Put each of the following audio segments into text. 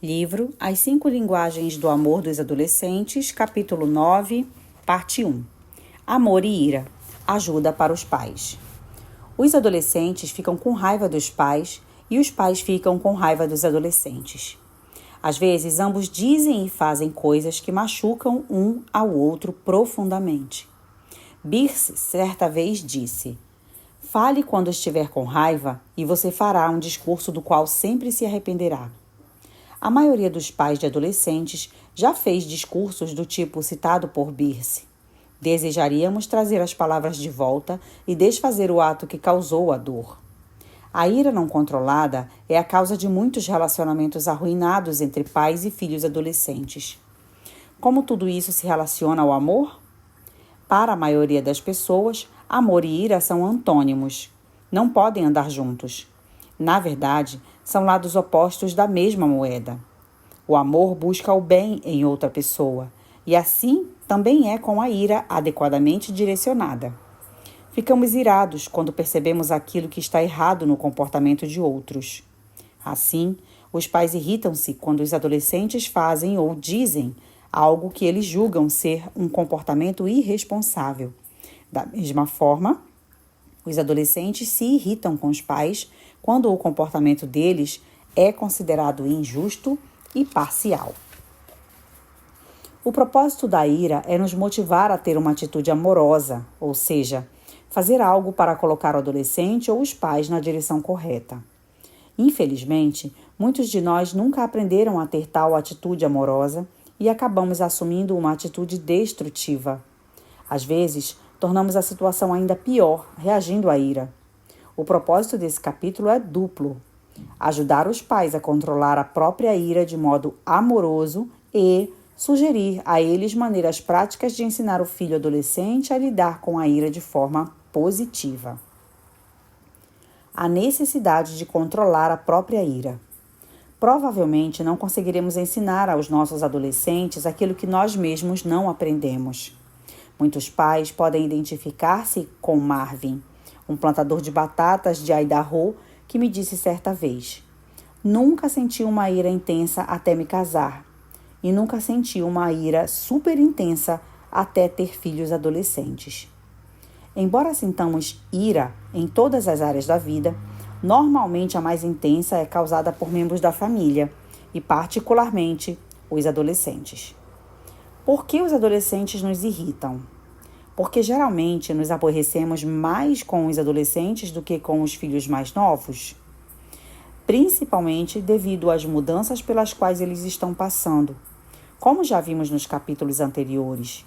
Livro As 5 Linguagens do Amor dos Adolescentes, capítulo 9, parte 1. Amor e ira. Ajuda para os pais. Os adolescentes ficam com raiva dos pais e os pais ficam com raiva dos adolescentes. Às vezes, ambos dizem e fazem coisas que machucam um ao outro profundamente. Birce certa vez disse: "Fale quando estiver com raiva e você fará um discurso do qual sempre se arrependerá." A maioria dos pais de adolescentes já fez discursos do tipo citado por Birce. Desejaríamos trazer as palavras de volta e desfazer o ato que causou a dor. A ira não controlada é a causa de muitos relacionamentos arruinados entre pais e filhos adolescentes. Como tudo isso se relaciona ao amor? Para a maioria das pessoas, amor e ira são antônimos. Não podem andar juntos. Na verdade, são lados opostos da mesma moeda. O amor busca o bem em outra pessoa, e assim também é com a ira adequadamente direcionada. Ficamos irados quando percebemos aquilo que está errado no comportamento de outros. Assim, os pais irritam-se quando os adolescentes fazem ou dizem algo que eles julgam ser um comportamento irresponsável. Da mesma forma, os adolescentes se irritam com os pais quando o comportamento deles é considerado injusto e parcial. O propósito da ira é nos motivar a ter uma atitude amorosa, ou seja, fazer algo para colocar o adolescente ou os pais na direção correta. Infelizmente, muitos de nós nunca aprenderam a ter tal atitude amorosa e acabamos assumindo uma atitude destrutiva. Às vezes, tornamos a situação ainda pior, reagindo à ira. O propósito desse capítulo é duplo: ajudar os pais a controlar a própria ira de modo amoroso e sugerir a eles maneiras práticas de ensinar o filho adolescente a lidar com a ira de forma positiva. A necessidade de controlar a própria ira. Provavelmente não conseguiremos ensinar aos nossos adolescentes aquilo que nós mesmos não aprendemos. Muitos pais podem identificar-se com Marvin, um plantador de batatas de Idaho, que me disse certa vez: "Nunca senti uma ira intensa até me casar, e nunca senti uma ira super intensa até ter filhos adolescentes." Embora sintamos ira em todas as áreas da vida, normalmente a mais intensa é causada por membros da família, e particularmente os adolescentes. Por que os adolescentes nos irritam? Porque geralmente nos aborrecemos mais com os adolescentes do que com os filhos mais novos, principalmente devido às mudanças pelas quais eles estão passando, como já vimos nos capítulos anteriores.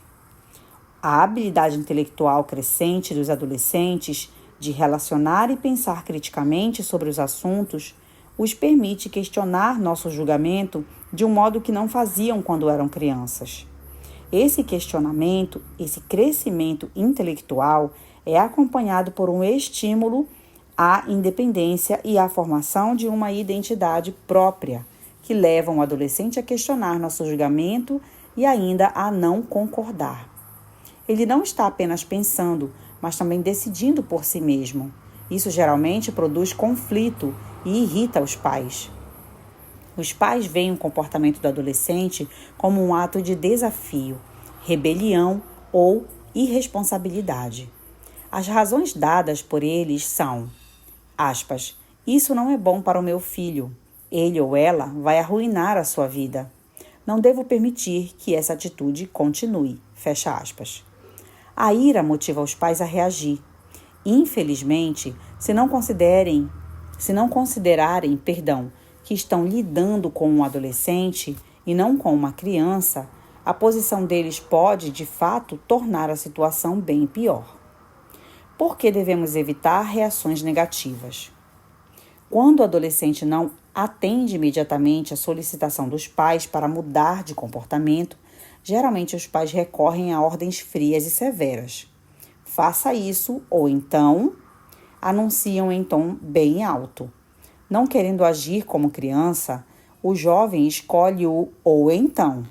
A habilidade intelectual crescente dos adolescentes de relacionar e pensar criticamente sobre os assuntos os permite questionar nosso julgamento de um modo que não faziam quando eram crianças. Esse questionamento, esse crescimento intelectual é acompanhado por um estímulo à independência e à formação de uma identidade própria, que levam o adolescente a questionar nosso julgamento e ainda a não concordar. Ele não está apenas pensando, mas também decidindo por si mesmo. Isso geralmente produz conflito e irrita os pais. Os pais veem o comportamento do adolescente como um ato de desafio, rebelião ou irresponsabilidade. As razões dadas por eles são, aspas, "Isso não é bom para o meu filho. Ele ou ela vai arruinar a sua vida. Não devo permitir que essa atitude continue." Fecha aspas. A ira motiva os pais a reagir. Infelizmente, se não considerarem, que estão lidando com um adolescente e não com uma criança, a posição deles pode, de fato, tornar a situação bem pior. Por que devemos evitar reações negativas? Quando o adolescente não atende imediatamente à solicitação dos pais para mudar de comportamento, geralmente os pais recorrem a ordens frias e severas. "Faça isso", ou então anunciam em tom bem alto. Não querendo agir como criança, o jovem escolhe o "ou então",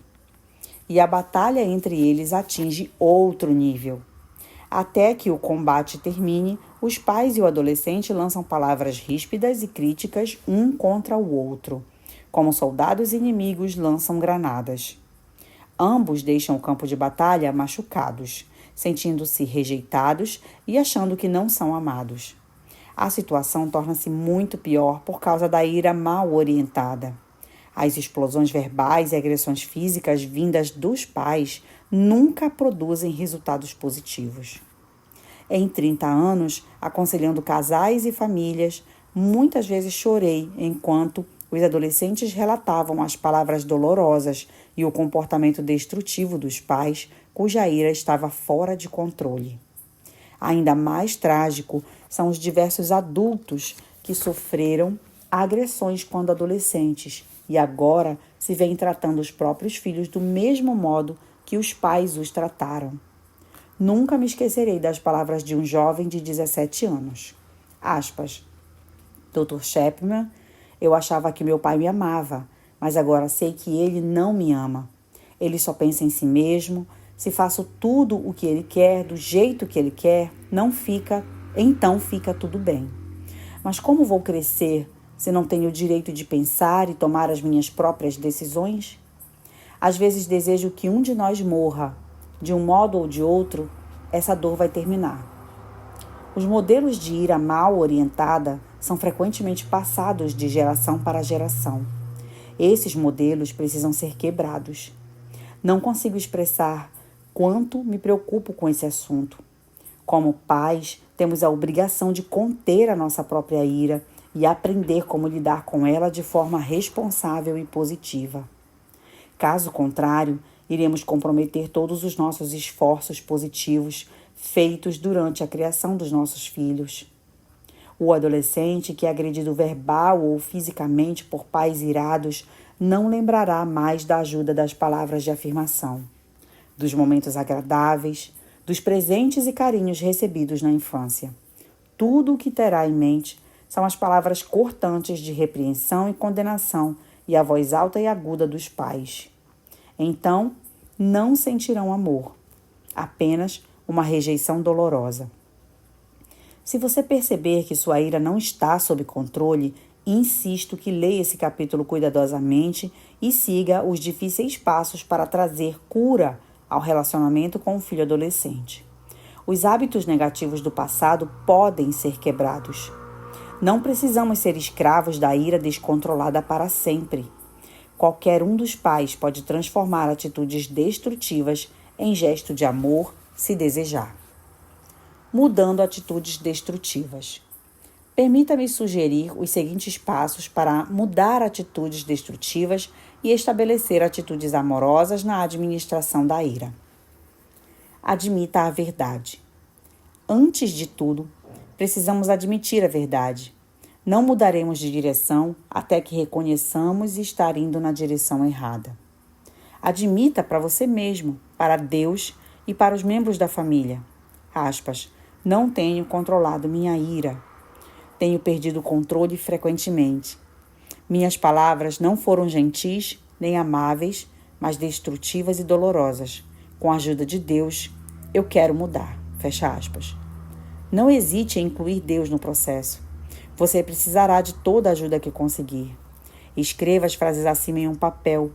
e a batalha entre eles atinge outro nível. Até que o combate termine, os pais e o adolescente lançam palavras ríspidas e críticas um contra o outro, como soldados inimigos lançam granadas. Ambos deixam o campo de batalha machucados, sentindo-se rejeitados e achando que não são amados. A situação torna-se muito pior por causa da ira mal orientada. As explosões verbais e agressões físicas vindas dos pais nunca produzem resultados positivos. Em 30 anos, aconselhando casais e famílias, muitas vezes chorei enquanto os adolescentes relatavam as palavras dolorosas e o comportamento destrutivo dos pais, cuja ira estava fora de controle. Ainda mais trágico são os diversos adultos que sofreram agressões quando adolescentes e agora se veem tratando os próprios filhos do mesmo modo que os pais os trataram. Nunca me esquecerei das palavras de um jovem de 17 anos. Aspas. Dr. Chapman, eu achava que meu pai me amava, mas agora sei que ele não me ama. Ele só pensa em si mesmo. Se faço tudo o que ele quer, do jeito que ele quer, então fica tudo bem. Mas como vou crescer se não tenho o direito de pensar e tomar as minhas próprias decisões? Às vezes desejo que um de nós morra. De um modo ou de outro, essa dor vai terminar. Os modelos de ira mal orientada são frequentemente passados de geração para geração. Esses modelos precisam ser quebrados. Não consigo expressar quanto me preocupo com esse assunto. Como pais, temos a obrigação de conter a nossa própria ira e aprender como lidar com ela de forma responsável e positiva. Caso contrário, iremos comprometer todos os nossos esforços positivos feitos durante a criação dos nossos filhos. O adolescente que é agredido verbal ou fisicamente por pais irados não lembrará mais da ajuda das palavras de afirmação, dos momentos agradáveis, dos presentes e carinhos recebidos na infância. Tudo o que terá em mente são as palavras cortantes de repreensão e condenação e a voz alta e aguda dos pais. Então, não sentirão amor, apenas uma rejeição dolorosa. Se você perceber que sua ira não está sob controle, insisto que leia esse capítulo cuidadosamente e siga os difíceis passos para trazer cura ao relacionamento com o filho adolescente. Os hábitos negativos do passado podem ser quebrados. Não precisamos ser escravos da ira descontrolada para sempre. Qualquer um dos pais pode transformar atitudes destrutivas em gesto de amor, se desejar. Mudando atitudes destrutivas. Permita-me sugerir os seguintes passos para mudar atitudes destrutivas e estabelecer atitudes amorosas na administração da ira. Admita a verdade. Antes de tudo, precisamos admitir a verdade. Não mudaremos de direção até que reconheçamos estar indo na direção errada. Admita para você mesmo, para Deus e para os membros da família. Aspas, não tenho controlado minha ira. Tenho perdido o controle frequentemente. Minhas palavras não foram gentis nem amáveis, mas destrutivas e dolorosas. Com a ajuda de Deus, eu quero mudar. Fecha aspas. Não hesite em incluir Deus no processo. Você precisará de toda a ajuda que conseguir. Escreva as frases acima em um papel.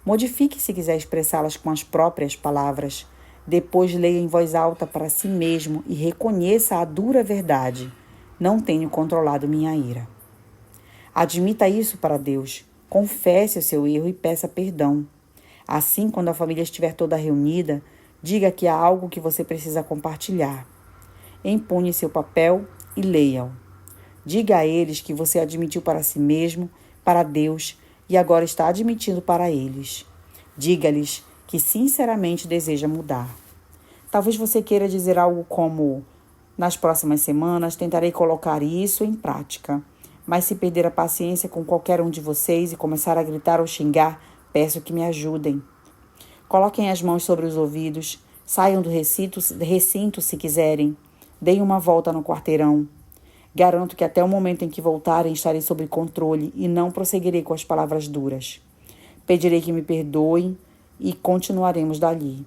Modifique se quiser expressá-las com as próprias palavras. Depois leia em voz alta para si mesmo e reconheça a dura verdade. Não tenho controlado minha ira. Admita isso para Deus. Confesse o seu erro e peça perdão. Assim, quando a família estiver toda reunida, diga que há algo que você precisa compartilhar. Empunhe seu papel e leia-o. Diga a eles que você admitiu para si mesmo, para Deus, e agora está admitindo para eles. Diga-lhes que sinceramente deseja mudar. Talvez você queira dizer algo como: nas próximas semanas tentarei colocar isso em prática, mas se perder a paciência com qualquer um de vocês e começar a gritar ou xingar, peço que me ajudem. Coloquem as mãos sobre os ouvidos, saiam do recinto se quiserem, deem uma volta no quarteirão. Garanto que até o momento em que voltarem estarei sob controle e não prosseguirei com as palavras duras. Pedirei que me perdoem e continuaremos dali.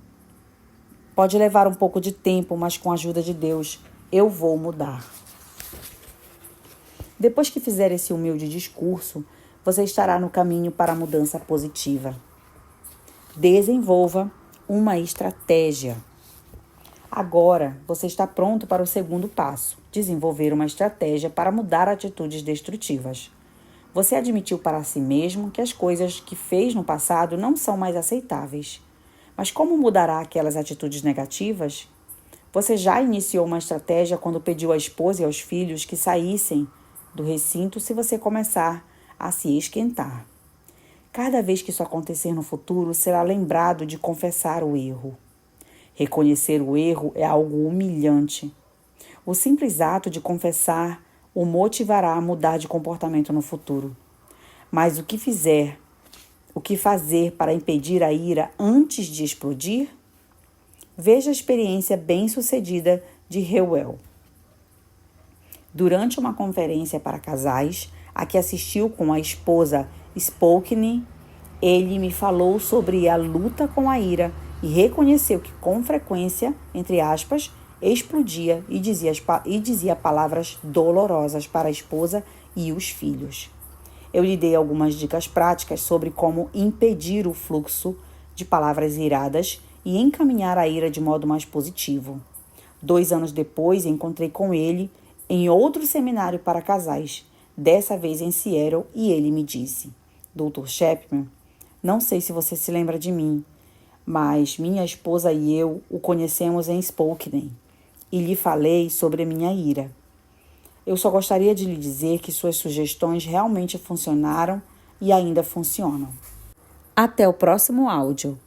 Pode levar um pouco de tempo, mas com a ajuda de Deus, eu vou mudar. Depois que fizer esse humilde discurso, você estará no caminho para a mudança positiva. Desenvolva uma estratégia. Agora, você está pronto para o segundo passo: desenvolver uma estratégia para mudar atitudes destrutivas. Você admitiu para si mesmo que as coisas que fez no passado não são mais aceitáveis. Mas como mudará aquelas atitudes negativas? Você já iniciou uma estratégia quando pediu à esposa e aos filhos que saíssem do recinto se você começar a se esquentar. Cada vez que isso acontecer no futuro, será lembrado de confessar o erro. Reconhecer o erro é algo humilhante. O simples ato de confessar o motivará a mudar de comportamento no futuro. Mas o que fazer para impedir a ira antes de explodir? Veja a experiência bem-sucedida de Reuel. Durante uma conferência para casais, a que assistiu com a esposa Spokane, ele me falou sobre a luta com a ira e reconheceu que com frequência, entre aspas, explodia e dizia palavras dolorosas para a esposa e os filhos. Eu lhe dei algumas dicas práticas sobre como impedir o fluxo de palavras iradas e encaminhar a ira de modo mais positivo. 2 anos depois, encontrei com ele em outro seminário para casais, dessa vez em Seattle, e ele me disse: Dr. Chapman, não sei se você se lembra de mim, mas minha esposa e eu o conhecemos em Spokane e lhe falei sobre a minha ira. Eu só gostaria de lhe dizer que suas sugestões realmente funcionaram e ainda funcionam. Até o próximo áudio.